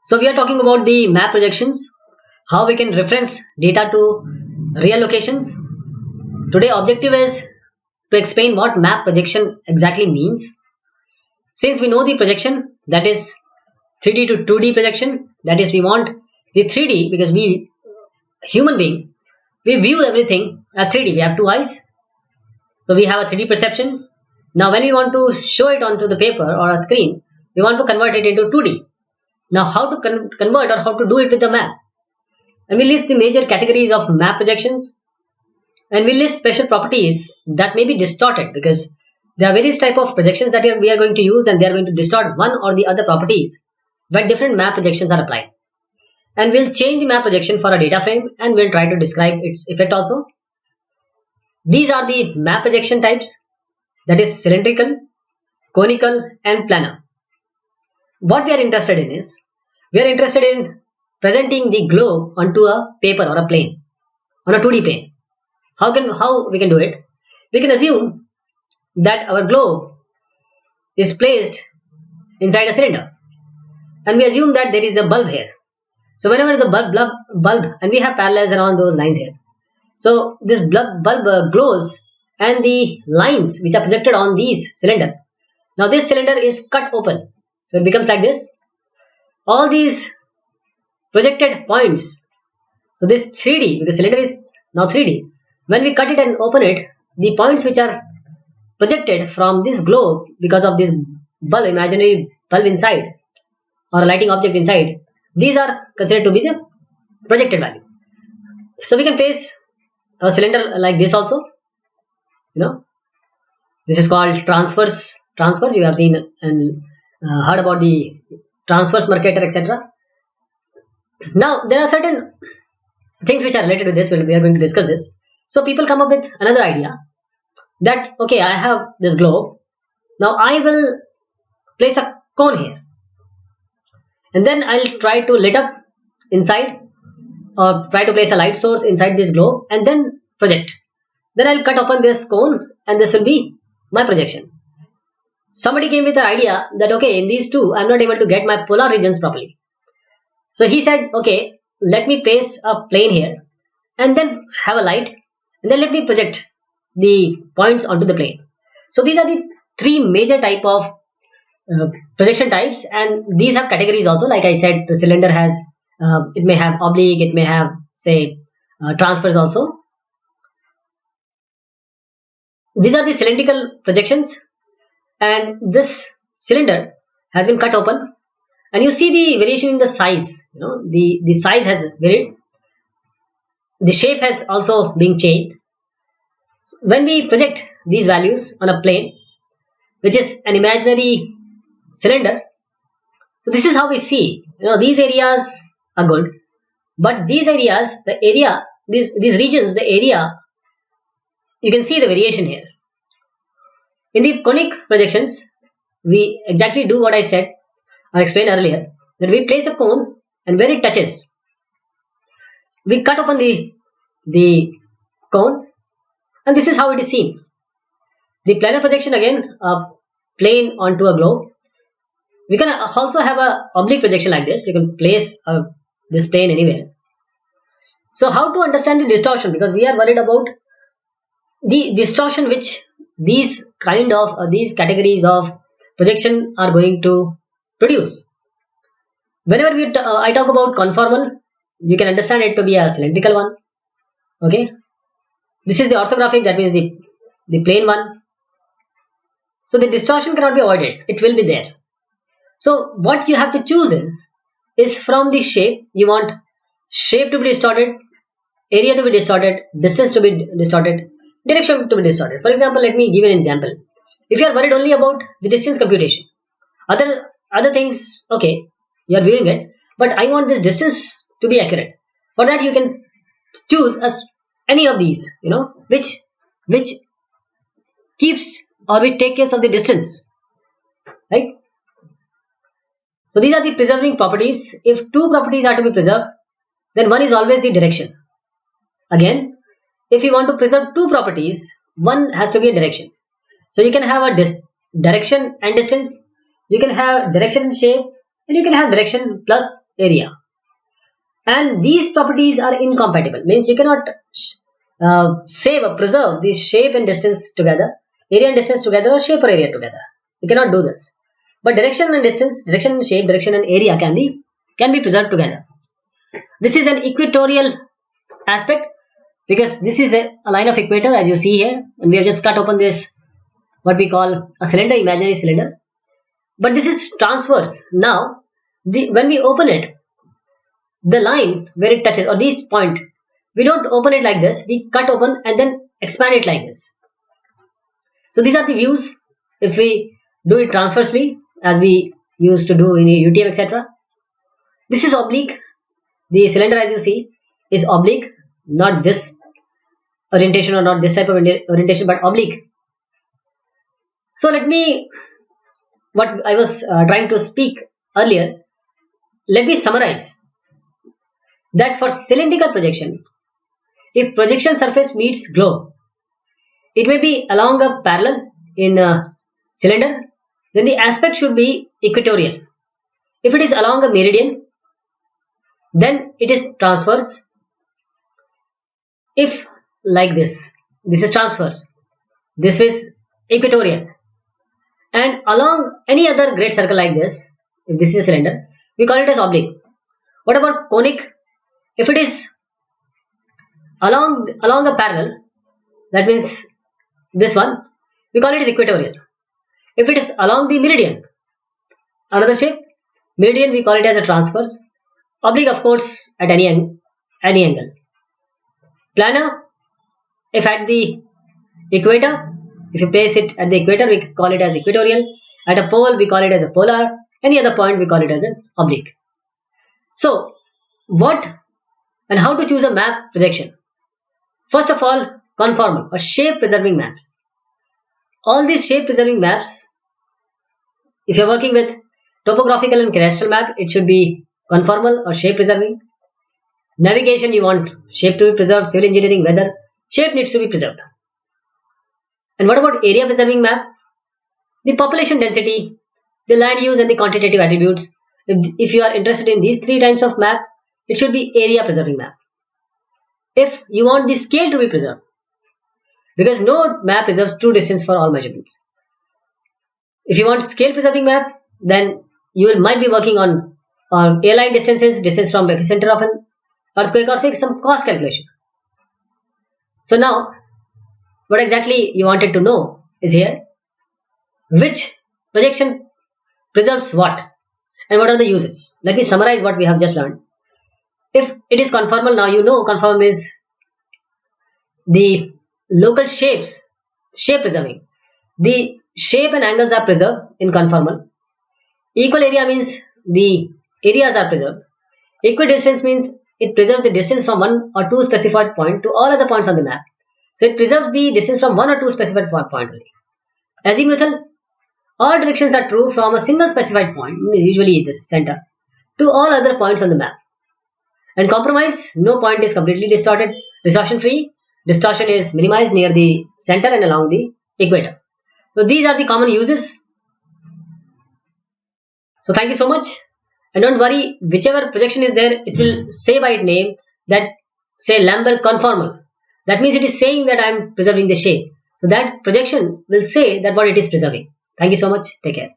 So we are talking about the map projections, how we can reference data to real locations. Today objective is to explain what map projection exactly means. Since we know the projection, that is 3D to 2D projection, that is we want the 3D because we human being we view everything as 3D. We have two eyes, so we have a 3D perception. Now when we want to show it onto the paper or a screen, we want to convert it into 2D. Now how to convert or how to do it with the map? And we list the major categories of map projections, and we list special properties that may be distorted because there are various type of projections that we are going to use, and they are going to distort one or the other properties when different map projections are applied. And we'll change the map projection for a data frame, and we'll try to describe its effect also. These are the map projection types, that is cylindrical, conical, and planar. What we are interested in is we are interested in presenting the globe onto a paper or a plane, on a 2D plane. How we can do it? We can assume that our globe is placed inside a cylinder, and we assume that there is a bulb here. So whenever the bulb, and we have parallels around those lines here. So this bulb glows, and the lines which are projected on these cylinder. Now this cylinder is cut open, so it becomes like this. All these projected points. So this 3D, because cylinder is now 3D. When we cut it and open it, the points which are projected from this globe because of this bulb, imaginary bulb inside, or a lighting object inside, these are considered to be the projected value. So we can place a cylinder like this also. This is called transverse. Transverse, you have seen and heard about the transverse Mercator, etc. Now there are certain things which are related to this. We are going to discuss this. So people come up with another idea that okay, I have this globe. Now I will place a cone here, and then I'll try to lit up inside, or try to place a light source inside this globe, and then project. Then I'll cut open this cone, and this will be my projection. Somebody came with the idea that okay, in these two I'm not able to get my polar regions properly. So he said, okay, let me place a plane here, and then have a light, and then let me project the points onto the plane. So these are the three major type of projection types, and these have categories also. Like I said, the cylinder has it may have oblique, it may have say transverse also. These are the cylindrical projections, and this cylinder has been cut open, and you see the variation in the size. The size has varied, the shape has also been changed. When we project these values on a plane, which is an imaginary cylinder, so this is how we see. These areas are good, but these areas, these regions, the area, you can see the variation here. In the conic projections, we exactly do what I said or explained earlier, that we place a cone, and when it touches, we cut open the cone, and this is how it is seen. The planar projection, again, a plane onto a globe. We can also have a oblique projection like this. You can place this plane anywhere. So how to understand the distortion? Because we are worried about the distortion which these kind of these categories of projection are going to produce. Whenever I talk about conformal, you can understand it to be a cylindrical one. Okay, this is the orthographic, that means the plane one. So the distortion cannot be avoided; it will be there. So what you have to choose is from the shape. You want shape to be distorted, area to be distorted, distance to be distorted, direction to be distorted. For example, let me give an example. If you are worried only about the distance computation, other things, okay, you are viewing it, but I want this distance to be accurate. For that, you can choose as any of these, which keeps or which take care of the distance, right? So these are the preserving properties. If two properties are to be preserved, then one is always the direction. Again, if you want to preserve two properties, one has to be a direction. So you can have a direction and distance, you can have direction and shape, and you can have direction plus area, and these properties are incompatible. Means you cannot save or preserve the shape and distance together, area and distance together, or shape or area together. You cannot do this. But direction and distance, direction and shape, direction and area can be preserved together. This is an equatorial aspect because this is a line of equator as you see here, and we have just cut open this what we call a cylinder, imaginary cylinder. But this is transverse. Now, when we open it, the line where it touches or this point, we don't open it like this. We cut open and then expand it like this. So these are the views if we do it transversely as we used to do in UTM, etc. This is oblique. The cylinder as you see is oblique, not this orientation or not this type of orientation, but oblique. So what I was trying to speak earlier, let me summarize that for cylindrical projection, if projection surface meets globe, it may be along a parallel in a cylinder, then the aspect should be equatorial. If it is along a meridian, then it is transverse. If like this is transverse, this is equatorial, and along any other great circle like this, if this is a cylinder, we call it as oblique. What about conic? If it is along a parallel, that means this one, we call it as equatorial. If it is along the meridian, another shape, meridian, we call it as a transverse. Oblique, of course, at any angle. Planar, if at the equator, if you place it at the equator, we call it as equatorial. At a pole, we call it as a polar. Any other point, we call it as an oblique. So, what and how to choose a map projection? First of all, conformal or shape preserving maps. All these shape preserving maps, if you're working with topographical and cadastral map, it should be conformal or shape preserving. Navigation, you want shape to be preserved. Civil engineering, weather, shape needs to be preserved. And what about area preserving map? The population density, the land use, and the quantitative attributes. If you are interested in these three types of map, it should be area preserving map. If you want the scale to be preserved, because no map preserves true distance for all measurements. If you want scale preserving map, then you might be working on airline distances, distance from epicenter of an earthquake, or say some cost calculation. So now, what exactly you wanted to know is here, which projection preserves what and what are the uses. Let me summarize what we have just learned. If it is conformal, now you know conformal is the local shape preserving. The shape and angles are preserved in conformal. Equal area means the areas are preserved. Equidistance means it preserves the distance from one or two specified point to all other points on the map. So it preserves the distance from one or two specified point only. Azimuthal, all directions are true from a single specified point, usually the center, to all other points on the map. And compromise, no point is completely distortion free. Distortion is minimized near the center and along the equator. So these are the common uses. So thank you so much. And don't worry, whichever projection is there, it will say by its name that say Lambert conformal. That means it is saying that I am preserving the shape. So that projection will say that what it is preserving. Thank you so much. Take care.